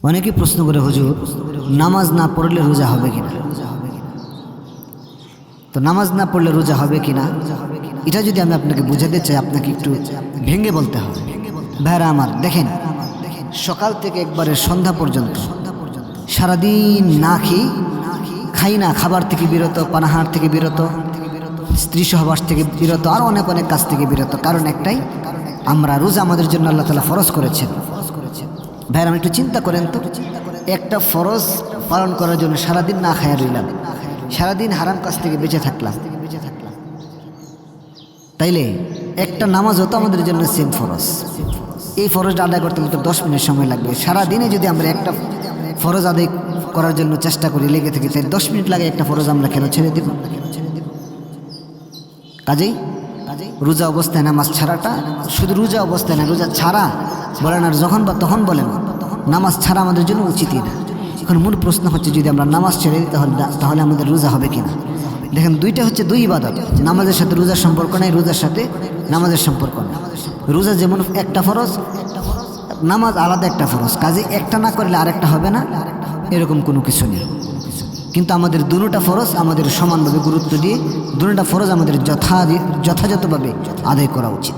অনেকেই প্রশ্ন করে, হুজুর নামাজ না পড়লে রোজা হবে কিনা? তো নামাজ না পড়লে রোজা হবে কিনা এটা যদি আমি আপনাকে বুঝাতে চাই, আপনাকে একটু ভেঙে বলতে হবে। ভাইরা আমার, দেখেন, সকাল থেকে একবারে সন্ধ্যা পর্যন্ত সারাদিন না খাই না, খাবার থেকে বিরত, পানাহার থেকে বিরত, স্ত্রী সহবাস থেকে বিরত, আর অনেক অনেক কাজ থেকে বিরত। কারণ একটাই, আমরা রোজা আমাদের জন্য আল্লাহ তাআলা ফরজ করেছেন। ভাইরা, আমি একটু চিন্তা করেন তো, একটা ফরজ পালন করার জন্য সারাদিন না খায়া রইলাম, সারাদিন হারাম কাজ থেকে বেঁচে থাকলাম, তাইলে একটা নামাজও তো আমাদের জন্য সেম ফরজ। এই ফরজটা আদায় করতে হলে তো 10 মিনিট সময় লাগবে। সারাদিনে যদি আমরা একটা ফরজ আদায় করার জন্য চেষ্টা করি, লেগে থাকি, তাই 10 মিনিট লাগে একটা ফরজ আমরা কেন ছেড়ে দেব? কাজেই রোজা অবস্থায় নামাজ ছাড়াটা, শুধু রোজা অবস্থায় না, রোজা ছাড়া বলেন আর যখন বা তখন বলেন, নামাজ ছাড়া আমাদের জন্য উচিতই না। এখন মূল প্রশ্ন হচ্ছে, যদি আমরা নামাজ ছেড়ে দিই তাহলে আমাদের রোজা হবে কিনা? দেখেন, দুইটা হচ্ছে দুই ইবাদত। নামাজের সাথে রোজার সম্পর্ক নেই, রোজার সাথে নামাজের সম্পর্ক নেই। রোজা যেমন একটা ফরজ, নামাজ আলাদা একটা ফরজ। কাজে একটা না করলে আরেকটা হবে না, এরকম কোনো কিছু নেই। কিন্তু আমাদের দুটোটা ফরজ আমাদের সমানভাবে গুরুত্ব দিয়ে, দুটোটা ফরজ আমাদের যথাযথভাবে আদায় করা উচিত।